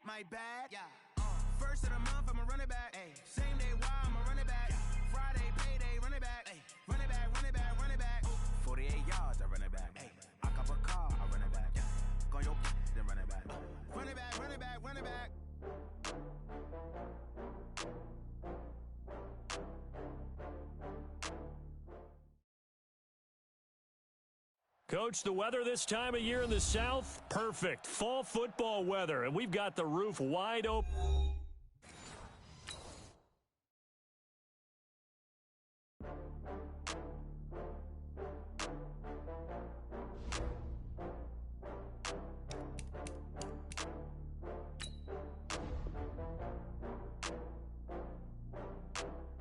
My bad. Yeah. First of the month, I'ma run it back. Ay. Same day, why I'ma run it back. Friday, payday, run it back. Ay. Run it back, run it back, run it back. 48 yards, I run it back. Ay. I cop a car, I run it back. Go your then run it back. Run it back, run it back, run it back. Coach, the weather this time of year in the South, perfect. Fall football weather, and we've got the roof wide open.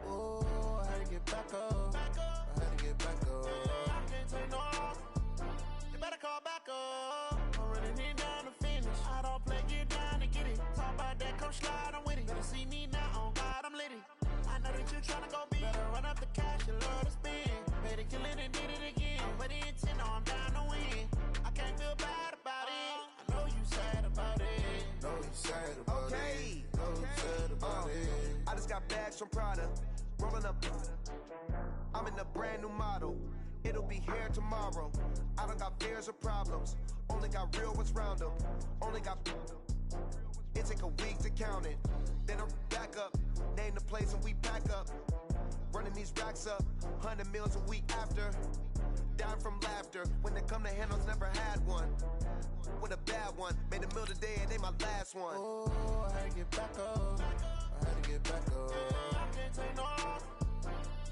Oh, I had to get back up. I had to get back up. I can't take no loss. You better call back up. I'm running it down to finish. I don't play, get down to get it. Talk about that, come slide, I'm with it. Better see me now, on God, I'm litty. I know that you tryna go big. Better run up the cash, you love to spend. Made it, kill it, and did it again. But the intent, no, I'm down to win. I can't feel bad about it. I know you sad about it. Know you sad about it. Know you sad about it. I just got bags from Prada. Rolling up. I'm in a brand new model. It'll be here tomorrow. I don't got fears or problems. Only got real ones round them. Only got. It take a week to count it. Then I'm back up. Name the place and we pack up. Running these racks up. 100 meals a week after. Dying from laughter. When it come to handles, never had one. With a bad one. Made a meal today and they my last one. Oh, I had to get back up. I had to get back up. I can't take no loss.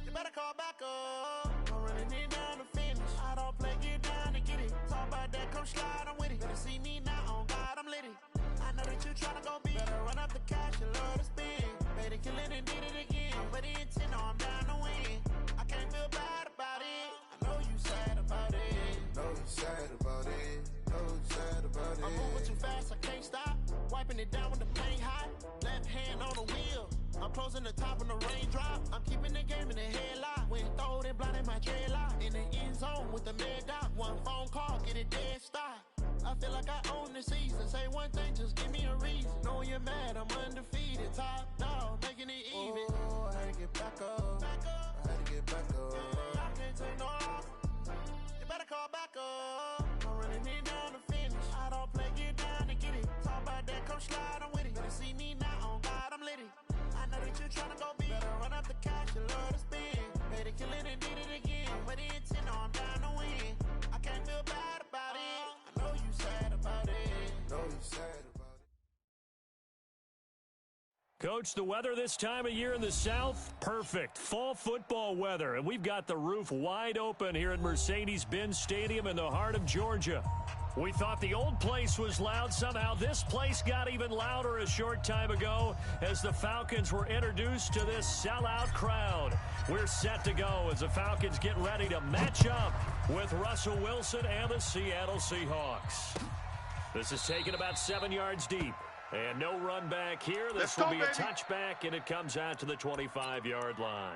You better call back up. I'm running it down to finish. I don't play, get down to get it. Talk about that, come slide, I'm with it. Better see me now, on God, I'm litty. I know that you tryna go big. Better run up the cash, you love to spend. Made it, kill it, and did it again. But the intent, no, I'm down to win. I can't feel bad about it. I know you sad about it. Know you sad about it. Know you sad about it. I'm moving too fast, I can't stop. Wiping it down with the paint hot. Left hand on the wheel. I'm closing the top when the raindrop. I'm keeping the game in the headlock. When throwed and blinded my dreadlock. In the end zone with the mad dot. One phone call, get it dead stop. I feel like I own the season. Say one thing, just give me a reason. Knowing you're mad, I'm undefeated. Top dog, making it even. Oh, I had to get back up. I had to get back up. I can't take no loss. You better call back up. I'm running it down to finish. I don't play, get down to get it. Talk about that, come slide, I'm with it. Better see me now, on God, I'm litty. I know that you tryna go big. Better run up the cash, you love to spend. Made it, kill it, and did it again. But the intent, no, I'm down to win. I can't feel bad about it. I know you sad about it. Know you sad about it. Coach, the weather this time of year in the South, perfect. Fall football weather, and we've got the roof wide open here at Mercedes-Benz Stadium in the heart of Georgia. We thought the old place was loud. Somehow this place got even louder a short time ago as the Falcons were introduced to this sellout crowd. We're set to go as the Falcons get ready to match up with Russell Wilson and the Seattle Seahawks. This is taken about 7 yards deep. And no run back here. This will be a touchback, and it comes out to the 25-yard line.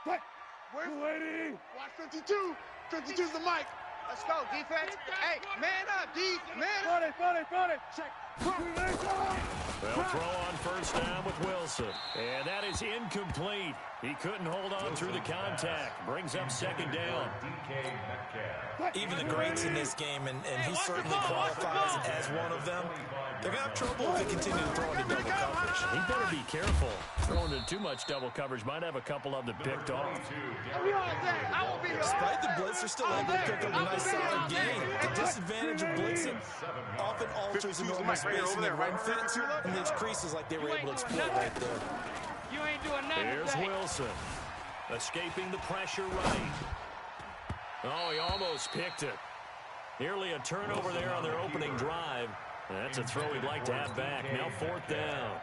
What? Where's lady? Watch 52. 52's the mic. Let's go, defense. Hey, man up, D. Man up. Front it. Check. They'll throw on first down with Wilson. And that is incomplete. He couldn't hold on through the contact. Brings up second down. Even the greats in this game, and he certainly qualifies as one of them, they're going to have trouble if they continue to throw into double coverage. He better be careful. Throwing into too much double coverage might have a couple of them picked off. Despite the blitz, they're still able to pick up a nice solid gain. The disadvantage of blitzing often alters the normal spacing and run fit, and these creases like they were able to exploit right there. You ain't doing nothing. Here's Wilson. Escaping the pressure right. Oh, he almost picked it. Nearly a turnover there on their opening drive. That's a throw he'd like to have back. Now fourth down.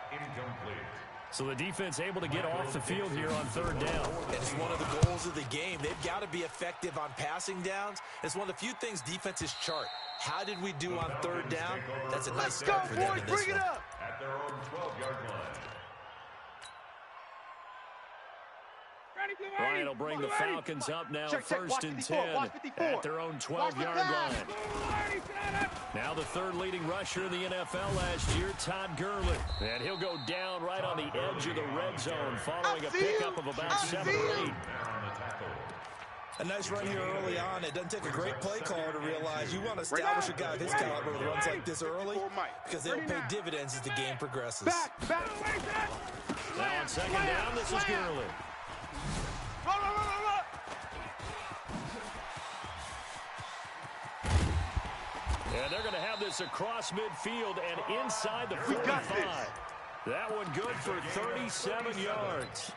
So the defense able to get off the field here on third down. It's one of the goals of the game. They've got to be effective on passing downs. It's one of the few things defenses chart. How did we do on third down? That's a nice start for them in this one. At their own 12-yard line. Ryan will bring the Falcons up now, first and 10 at their own 12-yard line. Now the third leading rusher in the NFL last year, Todd Gurley. And he'll go down right on the edge of the red zone following a pickup of about 7 or 8. A nice run here early on. It doesn't take a great play caller to realize you want to establish a guy of his caliber with runs like this early because they'll pay dividends as the game progresses. Now on second down, this is Gurley. And they're going to have this across midfield and inside the 45. That one good for 37 yards.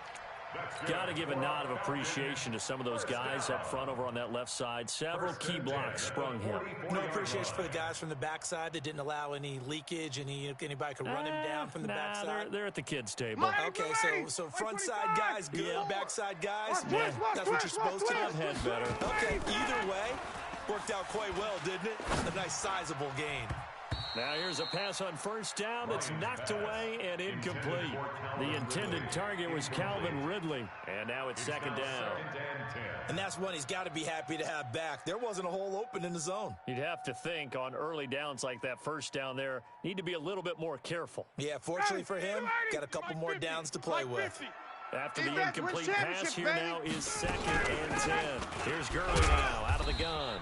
Got to give a nod of appreciation to some of those guys up front over on that left side. Several key blocks sprung him. No appreciation for the guys from the backside that didn't allow any leakage, anybody could run him down from the backside. They're at the kids' table. Okay, so front side guys good, backside guys, that's what you're supposed to. I've had better. Okay, either way, worked out quite well, didn't it? A nice sizable gain. Now here's a pass on first down that's knocked away and incomplete. The intended target was Calvin Ridley, and now it's second down. And that's one he's got to be happy to have back. There wasn't a hole open in the zone. You'd have to think on early downs like that first down there, need to be a little bit more careful. Yeah, fortunately for him, got a couple more downs to play with. After the incomplete pass, here now is second and 10. Here's Gurley now out of the gun.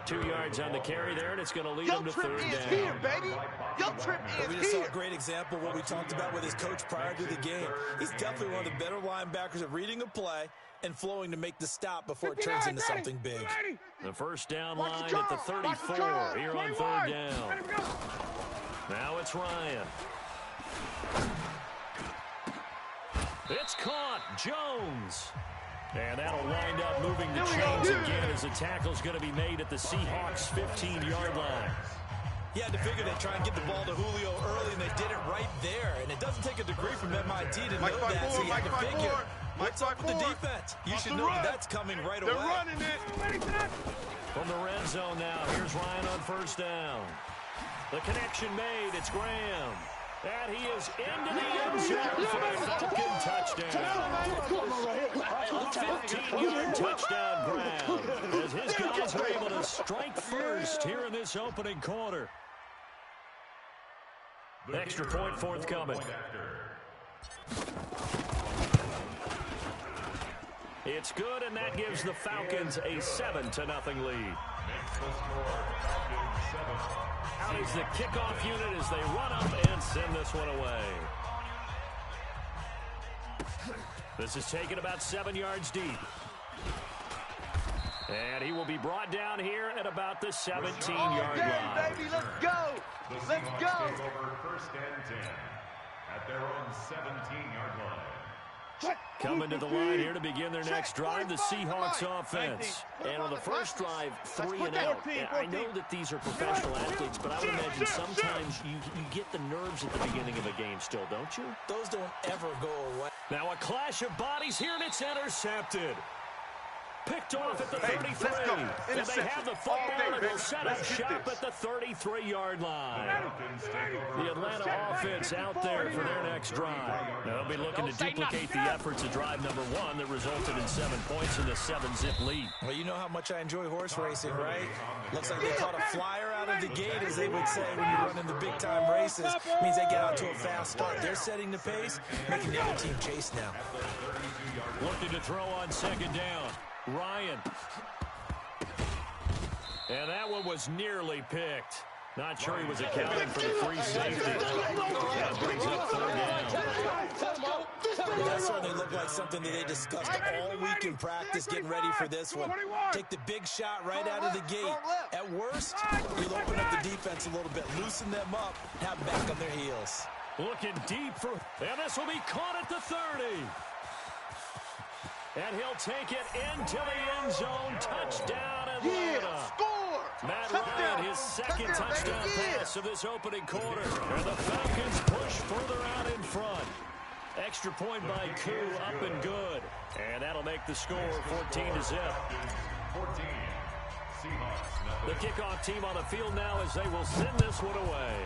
2 yards on the carry there, and it's going to lead him to third down. Here, baby. Yo, trip is we just saw a great example of what we talked about with his coach prior to the game. He's definitely one of the better linebackers at reading a play and flowing to make the stop before it turns into something big. The first down line at the 34 here on third down. Now it's Ryan. It's caught. Jones. And that'll wind up moving the chains again as the tackle's going to be made at the Seahawks' 15-yard line. You had to figure they'd try and get the ball to Julio early, and they did it right there. And it doesn't take a degree from MIT to know that, so you have to figure, what's up with the defense? You should know that that's coming right away. They're running it. From the red zone now, here's Ryan on first down. The connection made. It's Graham. And he is into the end zone for a Falcon touchdown. 15-yard touchdown Graham, as his guys are able to strike first here in this opening quarter. Extra point forthcoming. It's good, and that gives the Falcons a 7-0 lead. Out is the kickoff unit as they run up and send this one away. This is taken about 7 yards deep. And he will be brought down here at about the 17-yard line. Baby, let's go. Let's go. Over first and 10 at their own 17-yard line. Coming to the line here to begin their next drive, the Seahawks offense. And on the first drive, 3 and out. I know that these are professional athletes, but I would imagine sometimes you get the nerves at the beginning of a game still, don't you? Those don't ever go away. Now a clash of bodies here, and it's intercepted. Picked off at the 33. And they have the football, and they'll set up shop at the 33-yard line. The Atlanta offense out there for their next drive. Now they'll be looking to duplicate the efforts of drive number 1 that resulted in 7 points in the 7-zip lead. Well, you know how much I enjoy horse racing, right? Looks like they caught a flyer out of the gate, as they would say when you run in the big-time races. It means they get out to a fast start. They're setting the pace, making the other team chase now. Looking to throw on second down. Ryan. And that one was nearly picked. Not sure he was accounting for the free safety. That brings up third down. Well, that certainly looked like something that they discussed all week in practice, getting ready for this one. Take the big shot right out of the gate. At worst, you'll open up the defense a little bit, loosen them up, have them back on their heels. Looking deep for, and this will be caught at the 30. And he'll take it into the end zone. Touchdown, Atlanta. Yeah, score! Matt Ryan, his second touchdown pass of this opening quarter. And the Falcons push further out in front. Extra point by Koo, up and good. And that'll make the score 14-0. 14. Seahawks. The kickoff team on the field now as they will send this one away.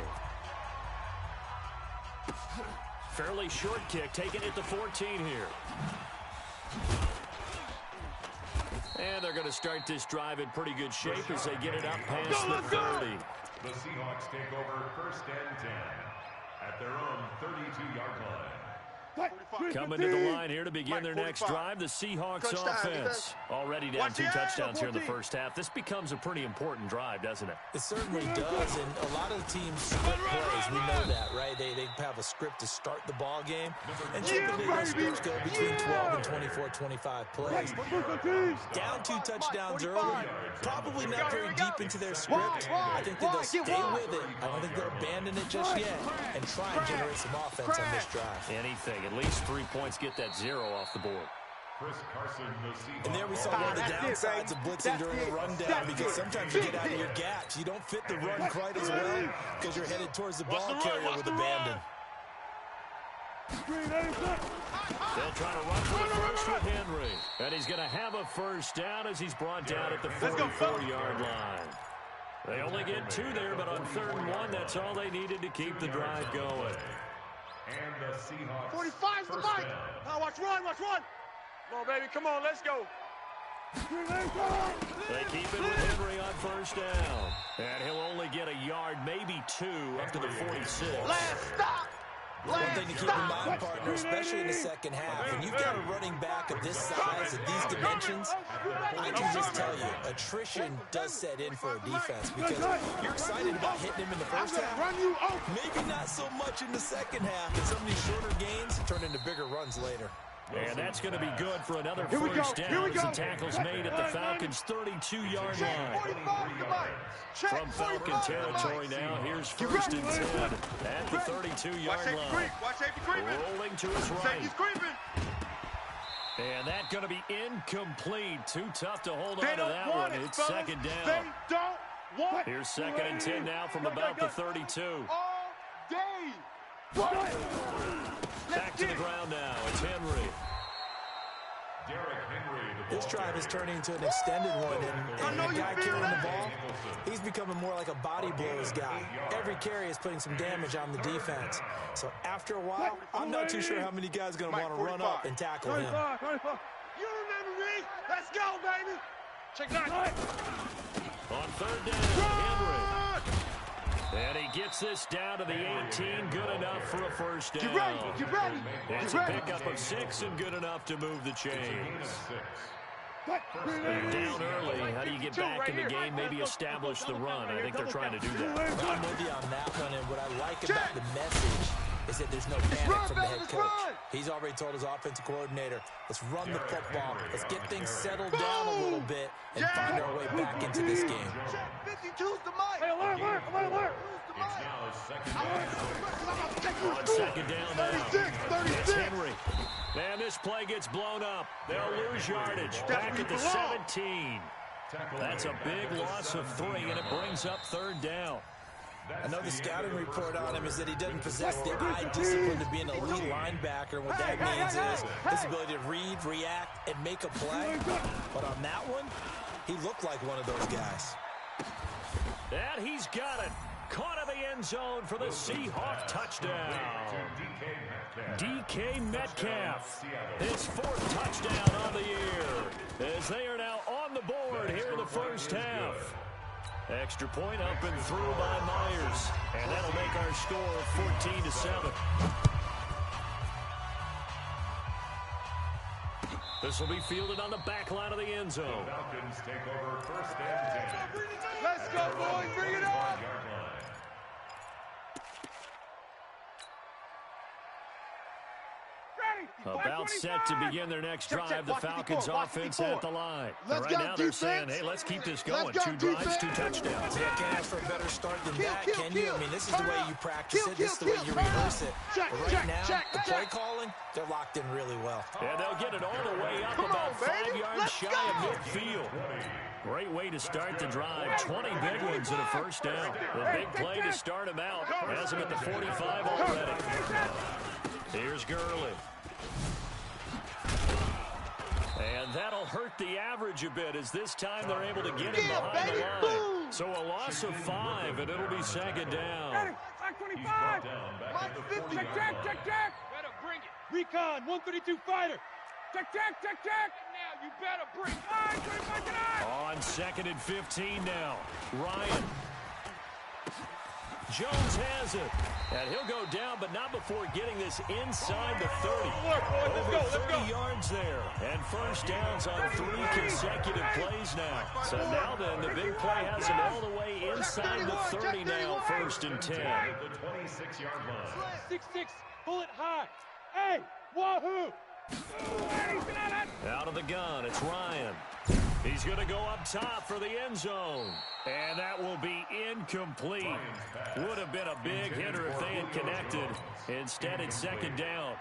Fairly short kick, taken at the 14 here. And they're going to start this drive in pretty good shape as they get it up past the 30. The Seahawks take over 1st and 10 at their own 32-yard line. Coming to the line here to begin their next drive, the Seahawks offense. Already down 2 touchdowns here in the first half. This becomes a pretty important drive, doesn't it? It certainly does, and a lot of teams script plays. We know that, right? They have a script to start the ball game, and typically those scripts go between 12 and 24, 25 plays. Down 2 touchdowns early, probably not very deep into their script. I think that they'll stay with it. I don't think they'll abandon it just yet and try and generate some offense on this drive. Anything. At least 3 points, get that 0 off the board. And there we saw one of the downsides of blitzing during the rundown, because sometimes you get out of your gaps. You don't fit the run quite as well because you're headed towards the ball carrier with abandon. They'll try to run for the first with Henry. And he's going to have a first down as he's brought down at the 44-yard line. They only get 2 there, but on 3rd and 1, that's all they needed to keep the drive going. And the Seahawks 45's the mic. Now watch run. Come on, baby. Come on, let's go. They keep it with Henry on first down. And he'll only get a yard, maybe 2, up to the 46. Last stop. One thing to keep in mind, partner, especially in the second half, when you've got a running back of this size, of these dimensions, I can just tell you, attrition does set in for a defense, because you're excited about hitting him in the first half. Maybe not so much in the second half, and some of these shorter gains turn into bigger runs later. And that's going to be good for another first down as the tackle's made at the Falcons' 32-yard line. From Falcon territory now, here's 1st and 10 at the 32-yard line. Rolling to his right. And that's going to be incomplete. Too tough to hold on to that one. It's 2nd down. Here's 2nd and 10 now from about the 32. Back to the ground now. It's Henry. This drive is turning into an extended one, and the guy carrying the ball, he's becoming more like a body blows guy. Every carry is putting some damage on the defense. So after a while, I'm not too sure how many guys are going to want to run up and tackle him. You remember me? Let's go, baby. Check that. On 3rd down, Henry. And he gets this down to the 18, good enough for a first down. Get ready. It's a pickup of 6 and good enough to move the chains. Down early, how do you get back in the game, maybe establish the run? I think they're trying to do that. I'm with you on that one, and what I like about the message is that there's no panic from the head coach. He's already told his offensive coordinator, let's run the football, let's get things settled down a little bit and find our way back into this game. 52's the mic. Hey, alert. On 2nd down now, it's Henry. Man, this play gets blown up. They'll lose yardage. Back at the 17. That's a big loss of 3, and it brings up 3rd down. I know the scouting report on him is that he doesn't possess the eye discipline to be an elite linebacker. What that means is his ability to read, react, and make a play. But on that one, he looked like one of those guys. And he's got it. Caught in the end zone for the Seahawks touchdown. DK Metcalf, his 4th touchdown on the year, as they are now on the board here in the first half. Extra point up and through by Myers, and that'll make our score 14-7. This will be fielded on the back line of the end zone. Falcons take over 1st and 10. Let's go, boys. Bring it on. About set to begin their next drive, the Falcons offense at the line. Right now they're saying, hey, let's keep this going. 2 drives, 2 touchdowns. Yeah, can't ask for a better start than that, can you? I mean, this is the way you practice it. This is the way you rehearse it. But right now, the play calling, they're locked in really well. And they'll get it all the way up about 5 yards shy of midfield. Great way to start the drive. 20 big ones and a first down. The big play to start him out. Has him at the 45 already. Here's Gurley. And that'll hurt the average a bit, as this time they're able to get him behind the line. So a loss of 5, and it'll be 2nd down. 25. Check. Bring it. Recon, 132 fighter. Check. Now you better bring on 2nd and 15 now. Ryan. Jones has it. And he'll go down, but not before getting this inside the 30. Over 30 yards there. And first downs on 3 consecutive plays now. So now then, the big play has him all the way inside the 30 now, 1st and 10. At the 26-yard line. 6-6, pull it high. Hey, wahoo! Out of the gun, it's Ryan. He's going to go up top for the end zone. And that will be incomplete. Would have been a big hitter if they had connected. Instead, it's 2nd down.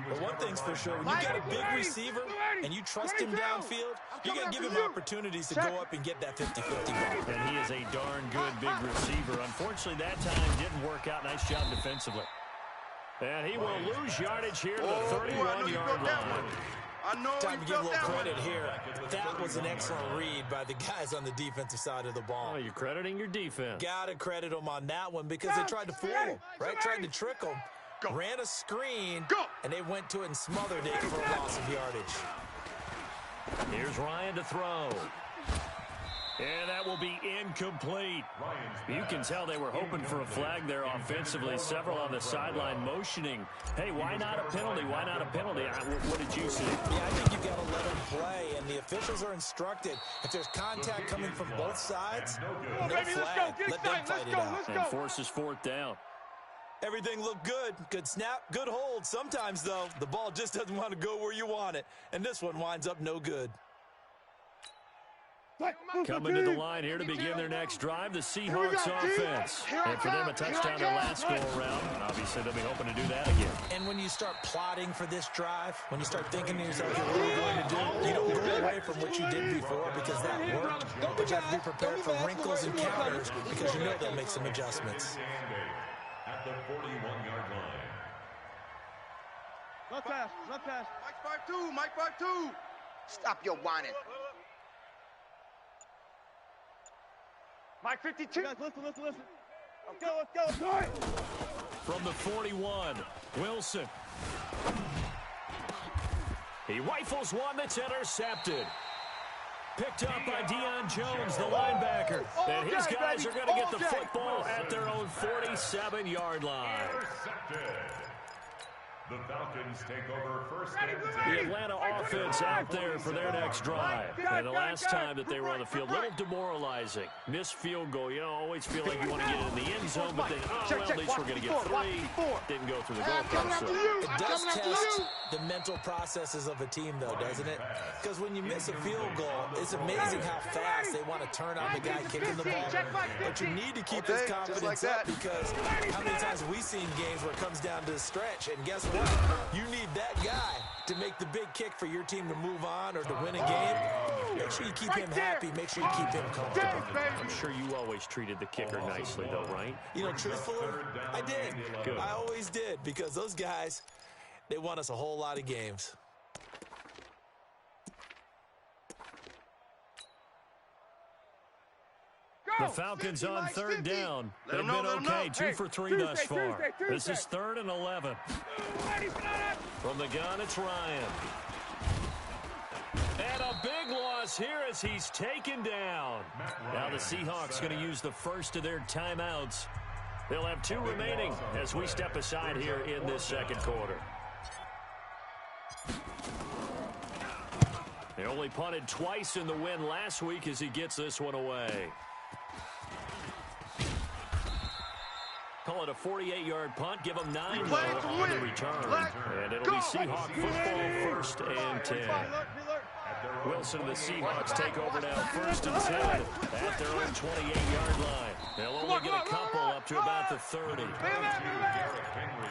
But one thing's for sure, when you got a big receiver and you trust him downfield, you got to give him opportunities to go up and get that 50-50 ball. And he is a darn good big receiver. Unfortunately, that time didn't work out. Nice job defensively. And he will lose yardage here to the 31-yard line. Time to give a little credit here. That was an excellent read by the guys on the defensive side of the ball. Oh, you're crediting your defense. Got to credit them on that one because they tried to fool him, right? Tried to trick him. Ran a screen, and they went to it and smothered it for a loss of yardage. Here's Ryan to throw. And that will be incomplete. You can tell they were hoping for a flag there offensively. Several on the sideline motioning. Hey, why not a penalty? Why not a penalty? What did you see? Yeah, I think you've got to let them play, and the officials are instructed. If there's contact coming from both sides, no flag. Let them fight it out. And forces 4th down. Everything looked good. Good snap, good hold. Sometimes, though, the ball just doesn't want to go where you want it. And this one winds up no good. Coming to the line here to begin their next drive, the Seahawks offense. And for them, a touchdown their last go-around. Obviously, they'll be hoping to do that again. And when you start plotting for this drive, when you start thinking to yourself, what are you going to do? You don't go away from what you did before because that worked. But you have to be prepared for wrinkles and counters because you know they'll make some adjustments. At the 41-yard line. Run pass. Mike 5-2. Stop your whining. Mike 52. Guys, listen. Let's go. From the 41, Wilson. He rifles one that's intercepted. Picked up by Deion Jones, the linebacker. And his guys are going to get the football at their own 47-yard line. Intercepted. The Falcons take over 1st and 10. The Atlanta offense out there for their next drive. And the last time that they were on the field, a little demoralizing. Missed field goal. You know, always feel like you want to get it in the end zone, but then, at least we're going to get 3. Didn't go through the goalpost. So. It does test the mental processes of a team, though, doesn't it? Because when you miss a field goal, it's amazing how fast they want to turn on the guy kicking the ball. But you need to keep his confidence up because how many times have we seen games where it comes down to the stretch, and guess what? You need that guy to make the big kick for your team to move on or to win a game. Make sure you keep him happy. Make sure you keep him comfortable. I'm sure you always treated the kicker nicely, though, right? You know, truthfully, I did. Good. I always did because those guys, they won us a whole lot of games. The Falcons on 3rd down. They've been okay, 2 for 3 thus far. This is 3rd and 11. From the gun, it's Ryan. And a big loss here as he's taken down. Now the Seahawks going to use the first of their timeouts. They'll have 2 remaining as we step aside here in this 2nd quarter. They only punted twice in the win last week as he gets this one away. Call it a 48-yard punt. Give them 9 on the return. And it'll be Seahawk football 1st and 10. Wilson and the Seahawks take over now 1st and 10 at their own 28-yard line. They'll only get a couple up to about the 30.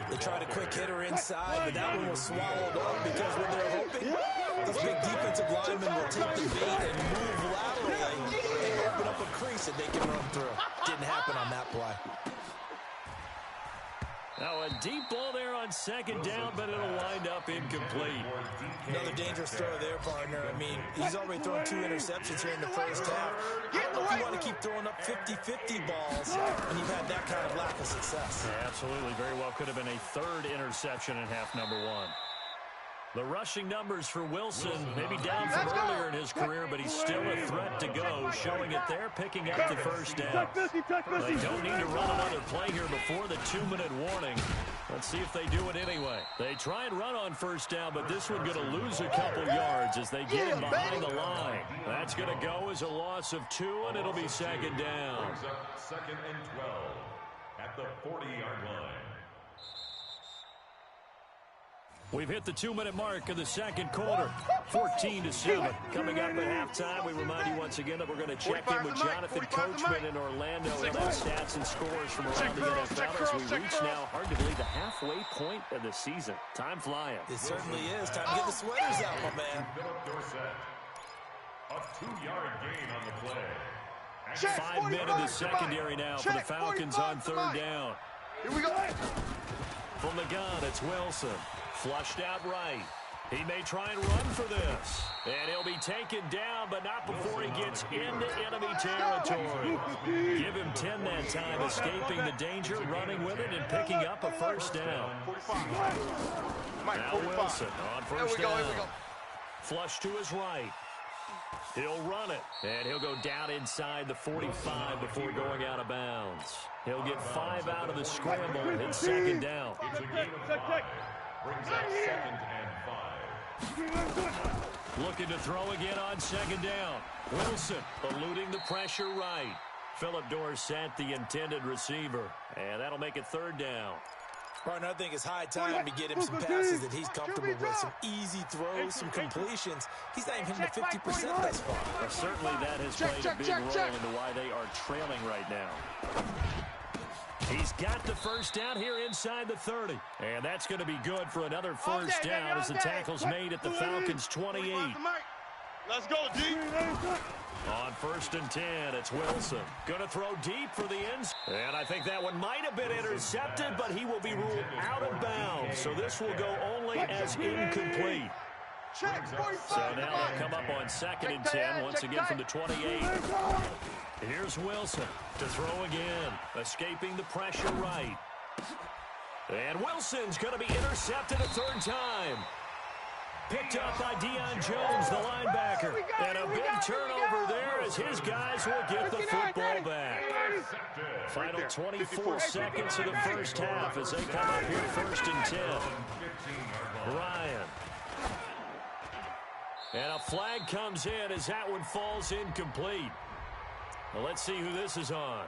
They tried a quick hitter inside, but that one was swallowed up because when they're hoping, those big defensive linemen will take the bait and move laterally and open up a crease that they can run through. Didn't happen on that play. Now a deep ball there on 2nd down, but it'll wind up incomplete. Another dangerous throw there, partner. I mean, he's already thrown 2 interceptions here in the first half. I don't know if you want to keep throwing up 50-50 balls when you've had that kind of lack of success. Yeah, absolutely. Very well could have been a 3rd interception in half number 1. The rushing numbers for Wilson, maybe down from earlier in his career, but he's still a threat to go, showing it there, picking up the first down. They don't need to run another play here before the 2-minute warning. Let's see if they do it anyway. They try and run on first down, but this one going to lose a couple yards as they get him behind the line. That's going to go as a loss of 2, and it'll be second down. Second and 12 at the 40-yard line. We've hit the 2-minute mark of the second quarter, 14-7. Coming up at halftime, we remind you once again that we're going to check in with Jonathan Coachman in Orlando and have stats and scores from around the NFL as we reach now, hard to believe, the halfway point of the season. Time flying. It certainly is. Time to get the sweaters out, my man. A 2-yard gain on the play. 5 men in the secondary now for the Falcons on third down. Here we go. From the gun, it's Wilson. Flushed out right. He may try and run for this. And he'll be taken down, but not before he gets into enemy territory. Give him 10 that time, escaping the danger, running with it, and picking up a first down. Now Wilson on first down. Flush to his right. He'll run it, and he'll go down inside the 45 before going out of bounds. He'll get 5 out of the scramble and hit second down. It's a gain of 5. Brings up second and 5. Looking to throw again on second down. Wilson eluding the pressure right. Phillip Dorsett, the intended receiver. And that'll make it third down. Partner, I think it's high time to get him some passes that he's comfortable with. Some easy throws, some completions. He's not even hitting the 50% thus far. Well, certainly that has played a big role into why they are trailing right now. He's got the first down here inside the 30. And that's going to be good for another first down as the tackle's made at the Falcons' 28. Let's go, D. On first and 10, it's Wilson. Going to throw deep for the ends. And I think that one might have been intercepted, but he will be ruled out of bounds. So this will go only as incomplete. So now they'll come up on second and 10, once again from the 28. Here's Wilson to throw again, escaping the pressure right. And Wilson's going to be intercepted a third time. Picked up by Deion Jones, the linebacker. And a big turnover there as his guys will get the football back. Final 24 seconds of the first half as they come up here first and 10. Ryan. And a flag comes in as that one falls incomplete. Well, let's see who this is on.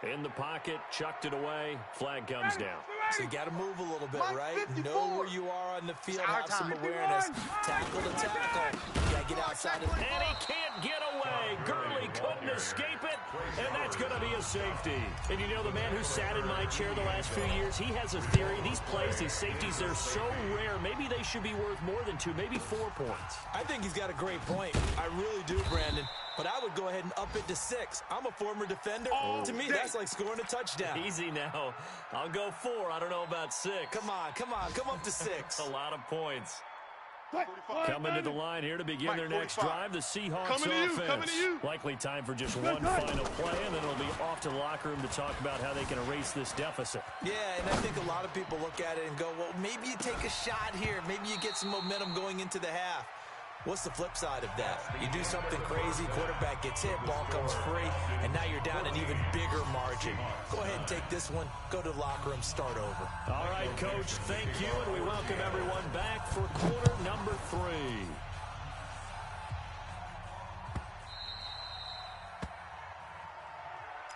In the pocket, chucked it away, flag comes down. So you got to move a little bit, right? Know where you are on the field, have some awareness. Tackle to tackle. You got to get outside of it. And he can't get away. Gurley couldn't escape it, and that's going to be a safety. And you know, the man who sat in my chair the last few years, he has a theory. These plays, these safeties, they're so rare. Maybe they should be worth more than 2, maybe 4 points. I think he's got a great point. I really do, Brandon. But I would go ahead and up it to 6. I'm a former defender. To me, that's like scoring a touchdown. Easy now. I'll go 4. I don't know about 6. Come on. Come up to 6. A lot of points. Coming to the line here to begin their next drive, the Seahawks offense. Likely time for just one final play, and then it'll be off to the locker room to talk about how they can erase this deficit. Yeah, and I think a lot of people look at it and go, well, maybe you take a shot here. Maybe you get some momentum going into the half. What's the flip side of that? You do something crazy, quarterback gets hit, ball comes free, and now you're down an even bigger margin. Go ahead and take this one, go to the locker room, start over. All right, Coach, thank you, and we welcome everyone back for quarter number 3.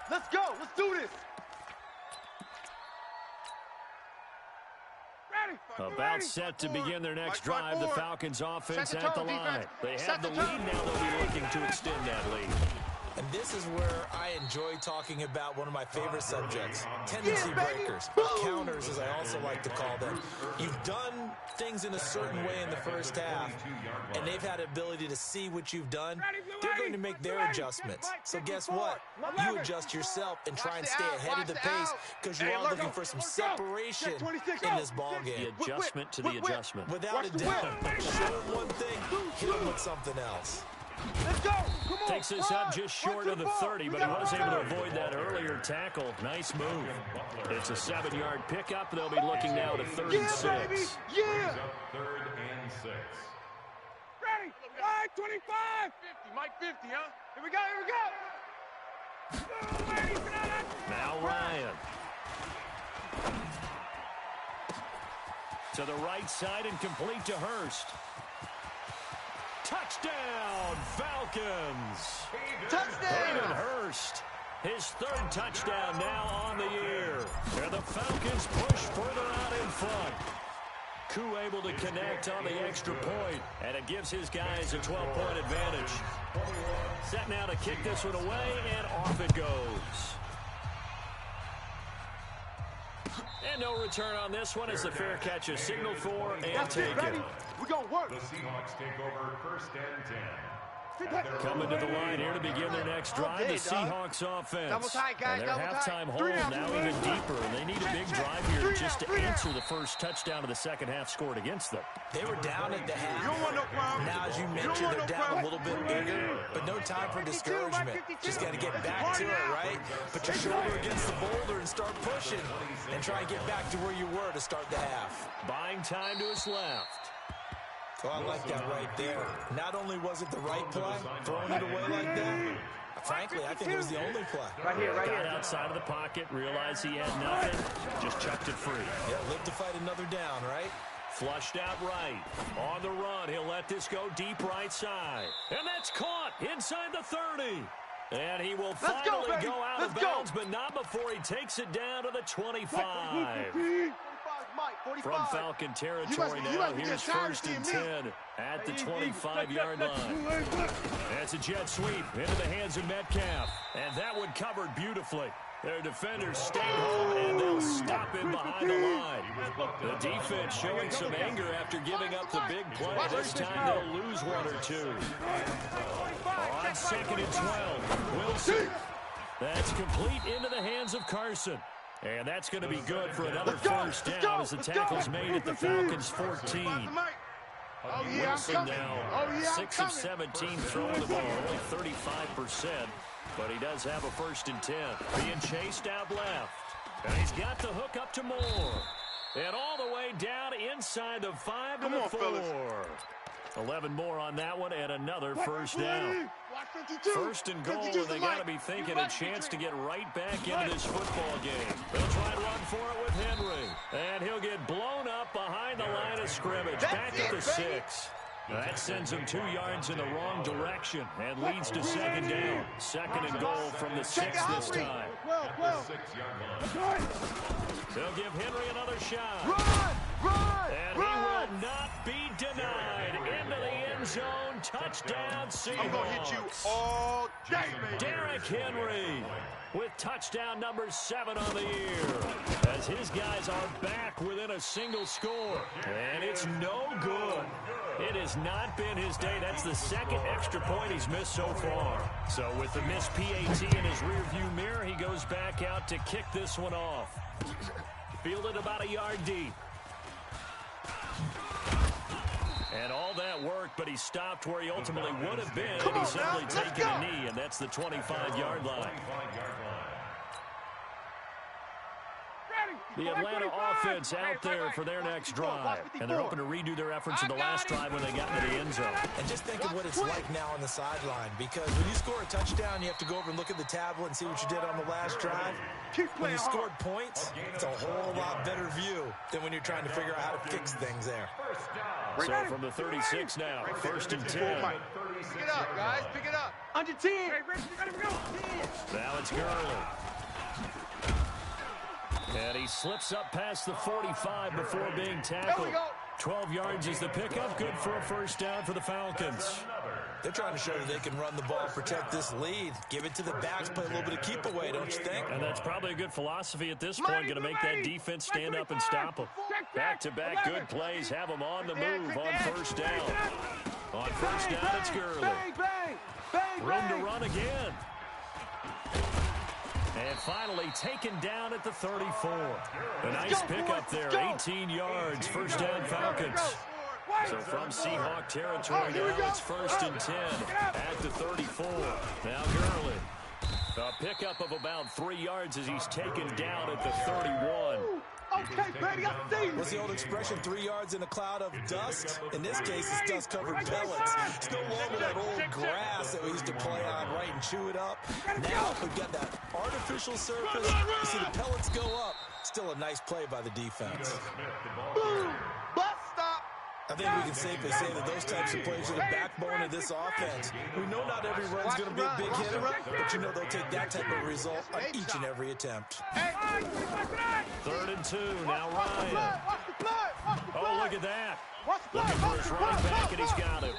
Let's go. Let's do this. About set to begin their next drive, the Falcons offense at the line. They have the lead, now they'll be looking to extend that lead. And this is where I enjoy talking about one of my favorite subjects, tendency breakers, counters as I also like to call them. You've done things in a certain way in the first half, and they've had the ability to see what you've done. They're going to make their adjustments. So guess what? You adjust yourself and try and stay ahead of the pace because you are looking for some separation in this ballgame. The adjustment to the adjustment. Without a doubt. Show them one thing, hit them with something else. Let's go. Come on. Takes this up just short of the 30, but he was able to avoid that earlier tackle. Nice move. It's a 7-yard pickup. They'll be looking now to 3rd and 6. Yeah. Third and Ready? 5-25. 50, Mike 50, huh? Here we go, here we go. Now Ryan. To the right side and complete to Hurst. Touchdown, Falcons. Hayden Hurst. His third touchdown now on the year. And the Falcons push further out in front. Koo able to connect on the extra point, and it gives his guys a 12-point advantage. Set now to kick this one away, and off it goes. And no return on this one as the fair catch is signaled for and taken. We're going to work. The Seahawks take over 1st and 10. Coming to the line here to begin their next drive, the Seahawks offense. Double tight, guys, and their double halftime tight. hole now even deeper, and they need a big drive here just to answer the first touchdown of the second half scored against them. They were down at the half. You don't want no problem. Now, as you mentioned, they're down a little bit bigger, but no time for discouragement. Just got to get back to it, right? Put your shoulder against the boulder and start pushing, and try and get back to where you were to start the half. Buying time to his left. Oh, I like that right there. Not only was it the right play, throwing it away like that, frankly, I think it was the only play. Right here, right Got here. outside of the pocket, realized he had nothing, just chucked it free. Yeah, live to fight another down, right? Flushed out right. On the run, he'll let this go deep right side. And that's caught inside the 30. And he will finally go out of bounds, but not before he takes it down to the 25. From Falcon territory now, here's 1st and 10 at the 25-yard line. That's a jet sweep into the hands of Metcalf. And that one covered beautifully. Their defenders stayed home, and they'll stop him behind the line. The defense showing some anger after giving up the big play. This time they'll lose one or two. On 2nd and 12, Wilson. That's complete into the hands of Carson. And that's going to be good for another first down as the tackle's made at the Falcons' 14. Wilson now 6 of 17 throwing the ball, only 35%. But he does have a 1st and 10. Being chased out left. And he's got the hook up to Moore. And all the way down inside the 5 to the 4. 11 more on that one and another first down. 1st and goal, and they got to be thinking a chance to get right back into this football game. They'll try and run for it with Henry. And he'll get blown up behind the line of scrimmage. Back at the 6. That sends him 2 yards in the wrong direction and leads to 2nd down. 2nd and goal from the 6 this time. At the 6-yard line. They'll give Henry another shot. And he will not be denied. Into the end zone. Touchdown, Seahawks. I'm going to hit you all day, baby. Derrick Henry with touchdown number 7 on the year. As his guys are back within a single score. And it's no good. It has not been his day. That's the 2nd extra point he's missed so far. So with the missed PAT in his rearview mirror, he goes back out to kick this one off. Fielded about a yard deep. And all that worked, but he stopped where he ultimately would have been, and he's simply taken a knee, and that's the 25-yard line. The Atlanta offense out there for their next drive. And they're hoping to redo their efforts in the last drive when they got into the end zone. And just think of what it's like now on the sideline, because when you score a touchdown, you have to go over and look at the tablet and see what you did on the last drive. When you scored points, it's a whole lot better view than when you're trying to figure out how to fix things there. So from the 36 now, 1st and 10. Pick it up, guys. Pick it up. Under 10. Now it's Gurley. And he slips up past the 45 before being tackled. 12 yards is the pickup. Good for a first down for the Falcons. They're trying to show that they can run the ball, protect this lead. Give it to the backs, play a little bit of keep away, don't you think? And that's probably a good philosophy at this point. Going to make that defense stand up and stop them. Back-to-back good plays. Have them on the move on first down. On first down, it's Gurley. Room to run again. And finally taken down at the 34. A nice pickup there, 18 yards, first down Falcons. So from Seahawk territory now, it's 1st and 10 at the 34. Now Gurley. A pickup of about 3 yards as he's taken down at the 31. Okay, baby, I see you. What's the old expression, 3 yards in a cloud of dust? In this case, it's dust-covered pellets. It's no longer that old grass that we used to play on, right, and chew it up. Now we've got that artificial surface. You see the pellets go up. Still a nice play by the defense. Boom! Bus stop! I think we can safely say that those types of plays are the backbone of this offense. We know not every run's going to be a big hitter, but you know they'll take that type of result on each and every attempt. 3rd and 2, now Ryan. Oh, look at that. Looking for his running back, and he's got him.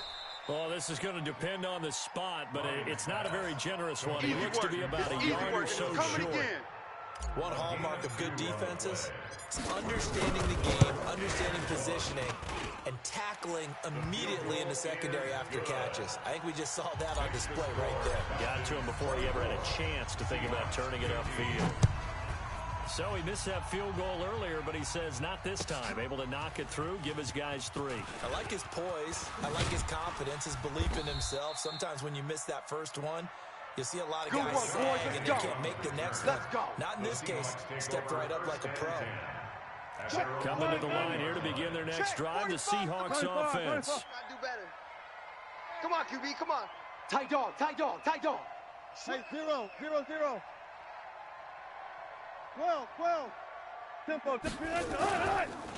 Well, this is going to depend on the spot, but it's not a very generous one. He looks to be about a yard or so short. One hallmark of good defenses is understanding the game, understanding positioning, and tackling immediately in the secondary after catches. I think we just saw that on display right there. Got to him before he ever had a chance to think about turning it upfield. So he missed that field goal earlier, but he says not this time. Able to knock it through, give his guys 3. I like his poise. I like his confidence, his belief in himself. Sometimes when you miss that first one, you see a lot of guys sag and they can't make the next one. Not in this case. Stepped right up like a pro. Coming to the line here to begin their next drive, the Seahawks offense. Do better. Come on, QB, come on. Tight dog, tight dog, tight dog. Hey, 0, 0, 0. 12, 12. Tempo.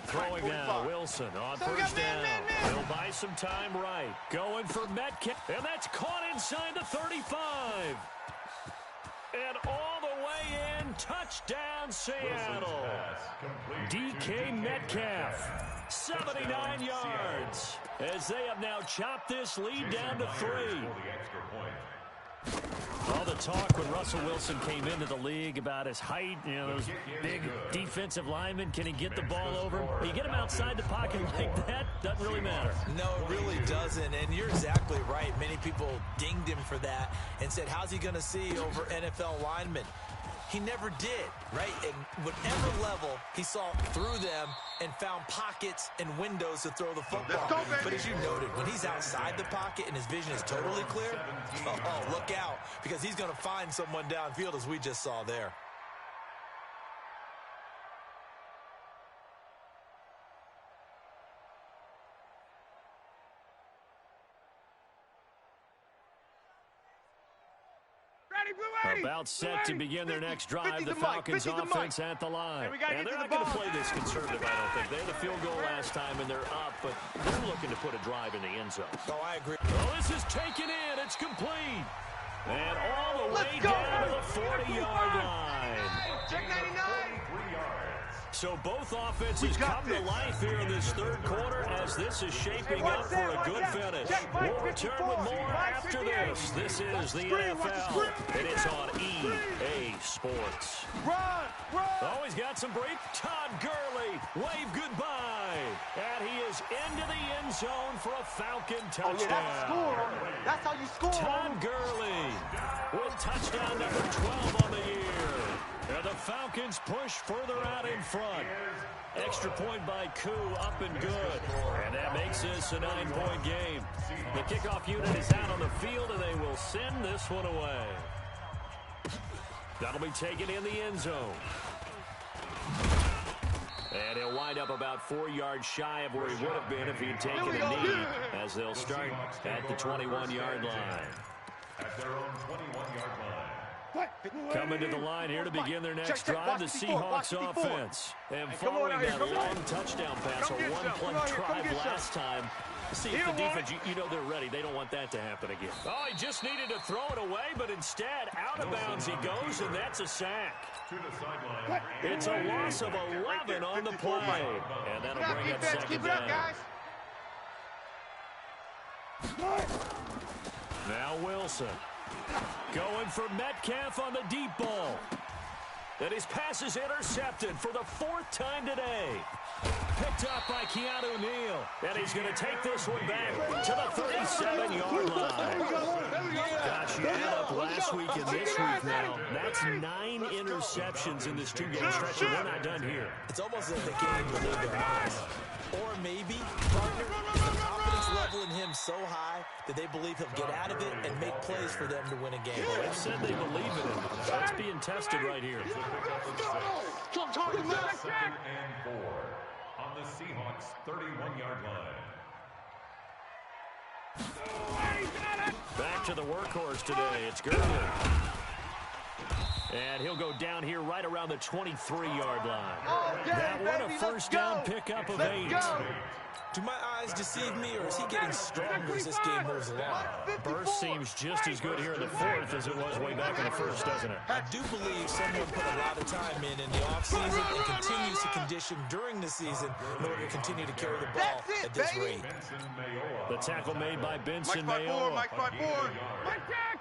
Throwing now, Wilson on first down. He'll buy some time right. Going for Metcalf, and that's caught inside the 35. And all the way in, touchdown Seattle. DK Metcalf, 79 yards, as they have now chopped this lead down to 3. All the talk when Russell Wilson came into the league about his height, you know, those big defensive linemen, can he get the ball over him? You get him outside the pocket like that, doesn't really matter. No, it really doesn't, and you're exactly right. Many people dinged him for that and said, how's he going to see over NFL linemen? He never did, right? And whatever level, he saw through them and found pockets and windows to throw the football. But as you noted, when he's outside the pocket and his vision is totally clear, oh, look out, because he's going to find someone downfield, as we just saw there. About set to begin their next drive, the Falcons offense at the line. And they're not going to play this conservative, I don't think. They had a field goal last time, and they're up, but they're looking to put a drive in the end zone. Oh, I agree. Well, this is taken in. It's complete. And all the way down to the 40-yard line. Check 99. So both offenses come to life here in this third quarter as this is shaping up for a good finish. We'll return with more after this. This is the NFL, and it's on EA Sports. Oh, he's got some break. Todd Gurley, wave goodbye. And he is into the end zone for a Falcon touchdown. That's how you score. Todd Gurley with touchdown number 12 on the year. And the Falcons push further out in front. Extra point by Koo, up and good. And that makes this a 9-point game. The kickoff unit is out on the field, and they will send this one away. That'll be taken in the end zone. And he'll wind up about 4 yards shy of where he would have been if he had taken a knee, as they'll start at the 21-yard line. At their own 21-yard line. Coming to the line here to begin their next drive, the Seahawks offense. And following that long touchdown pass, a one-play drive last time, see if the defense, you know they're ready. They don't want that to happen again. Oh, he just needed to throw it away, but instead, out of bounds he goes, and that's a sack. It's a loss of 11 on the play. And that'll bring up second down. Now Wilson. Going for Metcalf on the deep ball. And his pass is intercepted for the 4th time today. Picked up by Keanu Neal. And he's going to take this one back to the 37-yard line. Gosh, you add up last week and this week now. That's 9 interceptions in this 2-game stretch, and we're not done here. It's almost as if they can't even believe their eyes. Or maybe, partner, the confidence confidence level in him so high that they believe he'll get out of it and make plays for them to win a game. Well, they've said they believe in him. That's being tested right here. Second and 4 on the Seahawks 31-yard line. Back to the workhorse today. It's Gurley. And he'll go down here right around the 23-yard line. That one a first down pickup of 8. Do my eyes deceive me, or is he getting stronger as this game moves along? Burst seems just as good here in the fourth as it was way back in the first, doesn't it? I do believe someone put a lot of time in the offseason and continues to condition during the season in order to continue to carry the ball at this rate. The tackle made by Benson Mike Mayowa. Mike 5-4.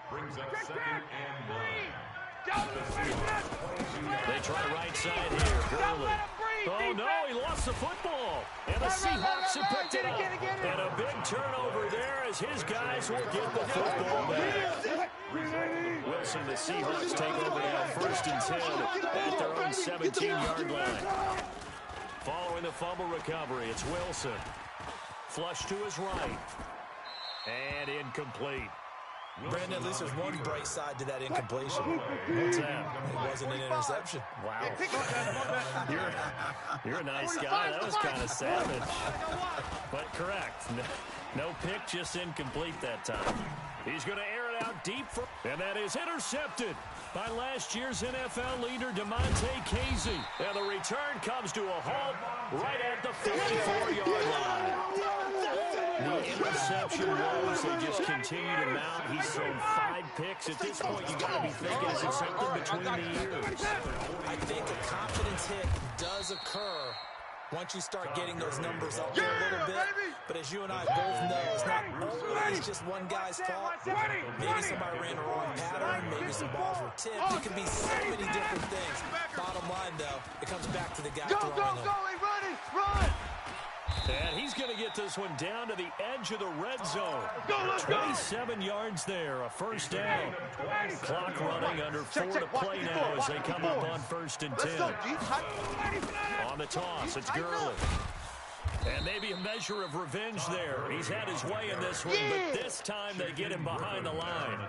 Brings up 2nd and 9. They try right side here. Gurley. Oh, no, he lost the football. And the Seahawks have picked it up. And a big turnover there as his guys will get the football back. Wilson, the Seahawks take over now 1st and 10 at their own 17-yard line. Following the fumble recovery, it's Wilson. Flush to his right. And incomplete. Brandon, at least there's one bright side to that incompletion. What's that? It wasn't an interception. Wow. You're a nice guy. That was kind of savage. But correct. No pick, just incomplete that time. He's going to air it out deep. And that is intercepted by last year's NFL leader, Damontae Casey. And the return comes to a halt right at the 54-yard line. The interception woes, they just continue to mount. He's thrown 5 picks. At this point, you got to be thinking, is it something between the ears? I think a confidence hit does occur once you start getting those numbers up there a little bit. But as you and I both know, it's not always just one guy's fault. Maybe somebody ran a wrong pattern. Maybe some balls were tipped. It can be so many different things. Bottom line, though, it comes back to the guy throwing them. Run! And he's going to get this one down to the edge of the red zone. 27 yards there, a first down. Clock running under 4 to play now as they come up on 1st and 10. On the toss, it's Gurley. And maybe a measure of revenge there. He's had his way in this one, but this time they get him behind the line.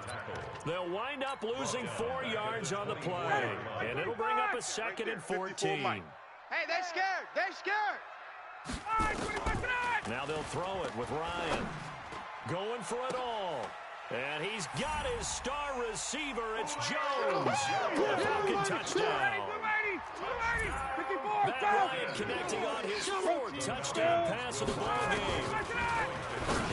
They'll wind up losing 4 yards on the play. And it'll bring up a 2nd and 14. Hey, they're scared. They're scared. Now they'll throw it with Ryan. Going for it all. And he's got his star receiver. It's Jones. Falcon touchdown. Matt Ryan connecting on his 4th touchdown pass of the ballgame.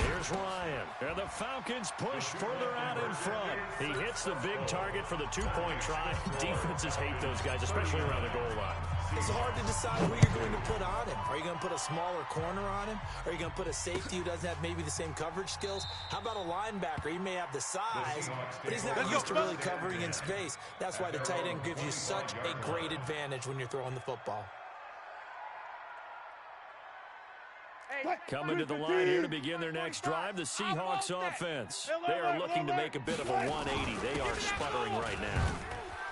Here's Ryan. And the Falcons push further out in front. He hits the big target for the 2-point try. Defenses hate those guys, especially around the goal line. It's hard to decide who you're going to put on him. Are you going to put a smaller corner on him? Are you going to put a safety who doesn't have maybe the same coverage skills? How about a linebacker? He may have the size, but he's not used to really covering in space. That's why the tight end gives you such a great advantage when you're throwing the football. Coming to the line here to begin their next drive, the Seahawks offense. They are looking to make a bit of a 180. They are sputtering right now.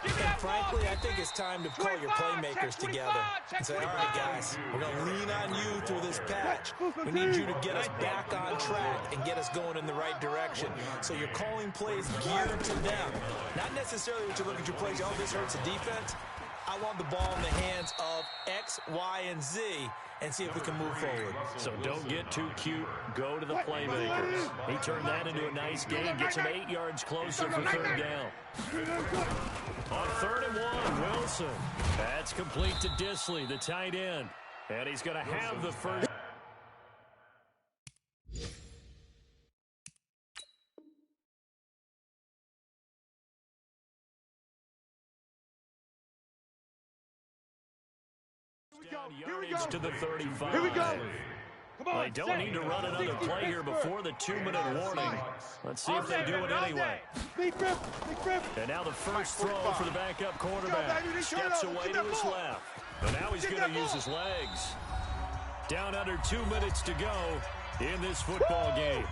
And frankly, I think it's time to call your playmakers together and say, all right, guys, we're going to lean on you through this patch. We need you to get us back on track and get us going in the right direction. So you're calling plays geared to them. Not necessarily that you look at your plays, oh, this hurts the defense. I want the ball in the hands of X, Y, and Z and see if we can move forward. So don't get too cute. Go to the playmakers. He turned that into a nice gain. Gets him 8 yards closer for 3rd down. On 3rd and 1, Wilson. That's complete to Disley, the tight end. And he's going to have the first. Yardage to the 35. Here we go. Come on, they don't need to run another play here before the 2-minute warning. Let's see if they do it anyway. And now the first throw for the backup quarterback. Steps away to his left. And now he's going to use his legs. Down under 2 minutes to go in this football game.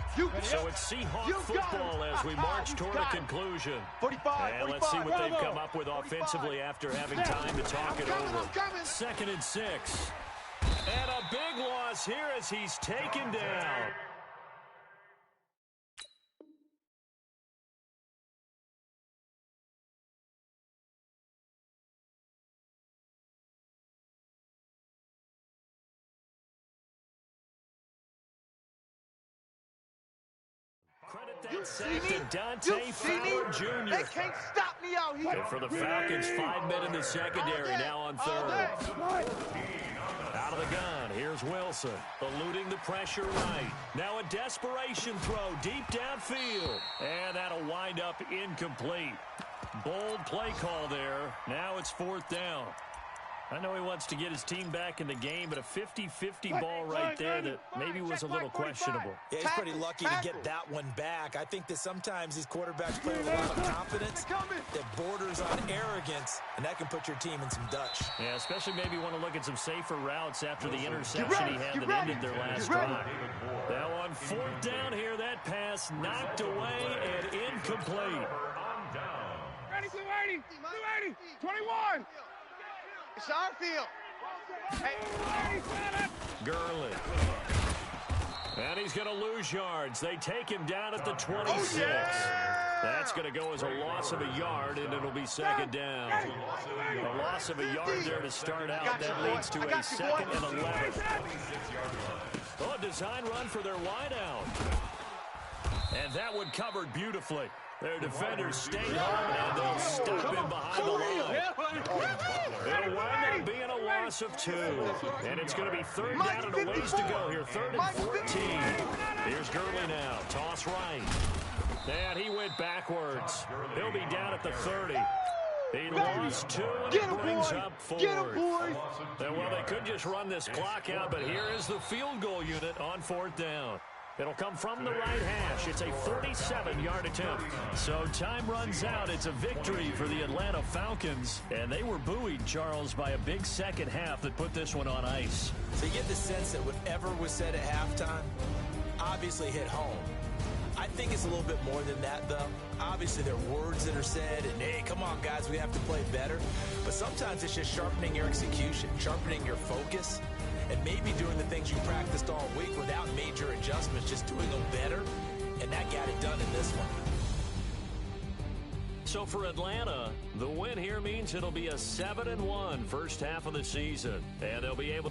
So it's Seahawks football as we march toward a conclusion. And let's see what they've come up with offensively after having time to talk it over. 2nd and 6. And a big loss here as he's taken down. Sacked to Dante Fowler Jr. They can't stop me out here. And for the Falcons, 5 men in the secondary now on third. Out of the gun, here's Wilson, eluding the pressure right. Now a desperation throw deep downfield. And that'll wind up incomplete. Bold play call there. Now it's 4th down. I know he wants to get his team back in the game, but a 50-50 ball right there that maybe was a little questionable. Yeah, he's pretty lucky to get that one back. I think that sometimes these quarterbacks play with a lot of confidence that borders on arrogance, and that can put your team in some Dutch. Yeah, especially maybe want to look at some safer routes after the interception he had that ended their last drive. Now on 4th down here, that pass knocked away and incomplete. Ready, 280, 280, 21. It's our field. Hey. Gurley. And he's going to lose yards. They take him down at the 26. That's going to go as a loss of a yard, and it'll be 2nd down. A loss of a yard there to start out. That leads to a 2nd and 11. Oh, a design run for their wideout. And that one covered beautifully. Their defenders stay home, and they'll stop him behind the line. It'll wind up being a loss of 2. And it's going to be 3rd down and a ways to go here. 3rd and 14. Here's Gurley now. Toss right. And he went backwards. He'll be down at the 30. He lost 2, and it brings up 4. And well, they could just run this clock out, but here is the field goal unit on 4th down. It'll come from the right hash. It's a 37-yard attempt. So time runs out. It's a victory for the Atlanta Falcons. And they were buoyed, Charles, by a big second half that put this one on ice. So you get the sense that whatever was said at halftime obviously hit home. I think it's a little bit more than that, though. Obviously, there are words that are said, and, hey, come on, guys, we have to play better. But sometimes it's just sharpening your execution, sharpening your focus, and maybe doing the things you practiced all week without major adjustments, just doing them better, and that got it done in this one. So for Atlanta, the win here means it'll be a 7-1 first half of the season, and they'll be able